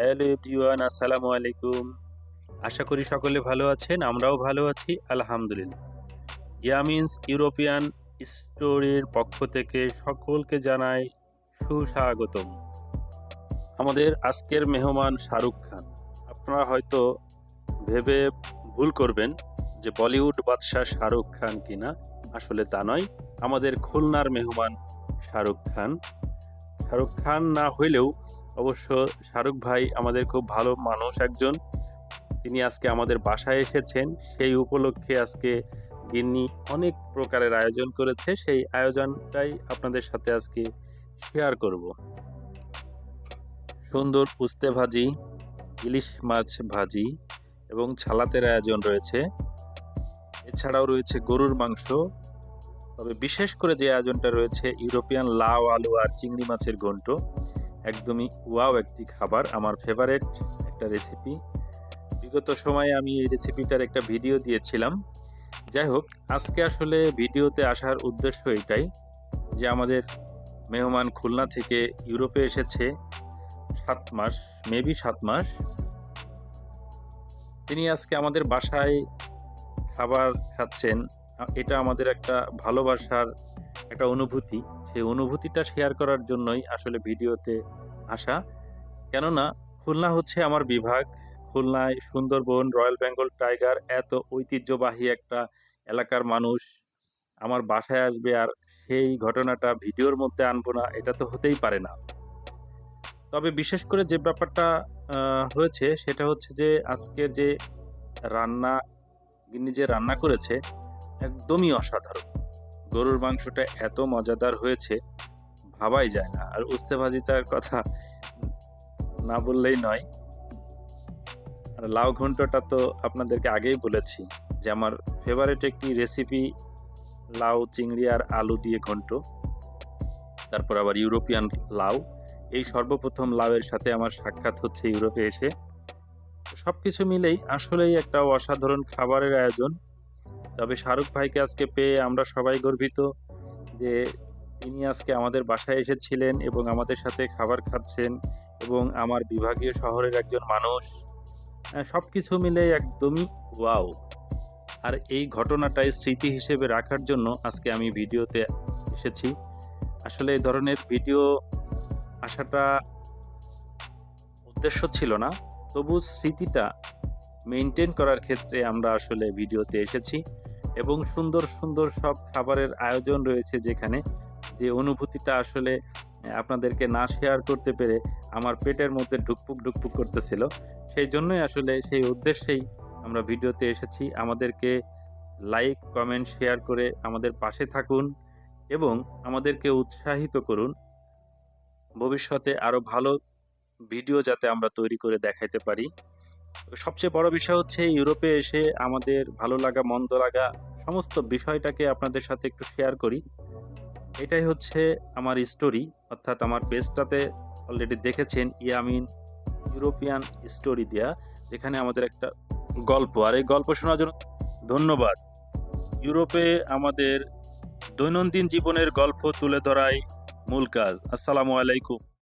Hello everyone, আসসালামু আলাইকুম। আশা করি সকলে ভালো আছেন। আমরাও ভালো আছি আলহামদুলিল্লাহ। ইয়ামিনস ইউরোপিয়ান স্টোরির পক্ষ থেকে সকলকে জানাই সুস্বাগতম। আমাদের আজকের মেহমান শাহরুখ খান। আপনারা হয়তো ভেবে ভুল করবেন যে বলিউড বাদশাহ শাহরুখ খান কিনা। আসলে তা নয়, আমাদের খুলনার মেহমান শাহরুখ খান। শাহরুখ খান না হইলেও অবশ্য শাহরুখ ভাই আমাদের খুব ভালো মানুষ একজন। তিনি আজকে আমাদের বাসায় এসেছেন। সেই উপলক্ষে আজকে গিন্নি অনেক প্রকারের আয়োজন করেছে। সেই আয়োজনটাই আপনাদের সাথে আজকে শেয়ার করব। সুন্দর উস্তে ভাজি, ইলিশ মাছ ভাজি এবং ছালাতের আয়োজন রয়েছে। এছাড়াও রয়েছে গরুর মাংস। তবে বিশেষ করে যে আয়োজনটা রয়েছে ইউরোপিয়ান লাউ, আলু আর চিংড়ি মাছের ঘন্ট। একদমই ওয়াও একটি খাবার, আমার ফেভারেট একটা রেসিপি। বিগত সময়ে আমি এই রেসিপিটার একটা ভিডিও দিয়েছিলাম। যাই হোক, আজকে আসলে ভিডিওতে আসার উদ্দেশ্য এটাই যে আমাদের মেহমান খুলনা থেকে ইউরোপে এসেছে 7 মাস, মেবি 7 মাস। তিনি আজকে আমাদের বাসায় খাবার খাচ্ছেন। এটা আমাদের একটা ভালোবাসার একটা অনুভূতি। সেই অনুভূতিটা শেয়ার করার জন্যই আসলে ভিডিওতে আসা। কেননা খুলনা হচ্ছে আমার বিভাগ। খুলনায় সুন্দরবন, রয়্যাল বেঙ্গল টাইগার, এত ঐতিহ্যবাহী একটা এলাকার মানুষ আমার বাসায় আসবে আর সেই ঘটনাটা ভিডিওর মধ্যে আনবো না, এটা তো হতেই পারে না। তবে বিশেষ করে যে ব্যাপারটা হয়েছে সেটা হচ্ছে যে আজকের যে রান্না, গিন্নি যে রান্না করেছে একদমই অসাধারণ। গরুর মাংসটা এত মজাদার হয়েছে ভাবাই যায় না। আর উস্তে ভাজিটার কথা না বললেই নয়। আর লাউ ঘন্টটা তো আপনাদেরকে আগেই বলেছি যে আমার ফেভারিট একটি রেসিপি, লাউ, চিংড়ি আর আলু দিয়ে ঘন্ট। তারপর আবার ইউরোপিয়ান লাউ। এই সর্বপ্রথম লাউয়ের সাথে আমার সাক্ষাৎ হচ্ছে ইউরোপে এসে। সবকিছু মিলেই আসলেই একটা অসাধারণ খাবারের আয়োজন। তবে শাহরুখ ভাইকে আজকে পেয়ে আমরা সবাই গর্বিত যে তিনি আজকে আমাদের বাসায় এসেছিলেন এবং আমাদের সাথে খাবার খাচ্ছেন এবং আমার বিভাগীয় শহরের একজন মানুষ। সবকিছু মিলে একদমই ওয়াও। আর এই ঘটনাটাই স্মৃতি হিসেবে রাখার জন্য আজকে আমি ভিডিওতে এসেছি। আসলে এই ধরনের ভিডিও আসাটা উদ্দেশ্য ছিল না, তবু স্মৃতিটা মেনটেন করার ক্ষেত্রে আমরা আসলে ভিডিওতে এসেছি। এবং সুন্দর সুন্দর সব খাবারের আয়োজন রয়েছে যেখানে, যে অনুভূতিটা আসলে আপনাদেরকে না শেয়ার করতে পেরে আমার পেটের মধ্যে ঢুকপুক ঢুকপুক করতেছিল। সেই জন্যই আসলে সেই উদ্দেশ্যেই আমরা ভিডিওতে এসেছি। আমাদেরকে লাইক, কমেন্ট, শেয়ার করে আমাদের পাশে থাকুন এবং আমাদেরকে উৎসাহিত করুন ভবিষ্যতে আরও ভালো ভিডিও যাতে আমরা তৈরি করে দেখাইতে পারি। সবচেয়ে বড় বিষয় হচ্ছে ইউরোপে এসে আমাদের ভালো লাগা, মন্দ লাগা সমস্ত বিষয়টাকে আপনাদের সাথে একটু শেয়ার করি। এটাই হচ্ছে আমার স্টোরি। অর্থাৎ আমার পেজটাতে অলরেডি দেখেছেন ইয়ামিন ইউরোপিয়ান স্টোরি দেয়া, যেখানে আমাদের একটা গল্প, আর এই গল্প শোনার জন্য ধন্যবাদ। ইউরোপে আমাদের দৈনন্দিন জীবনের গল্প তুলে ধরাই মূল কাজ। আসসালামু আলাইকুম।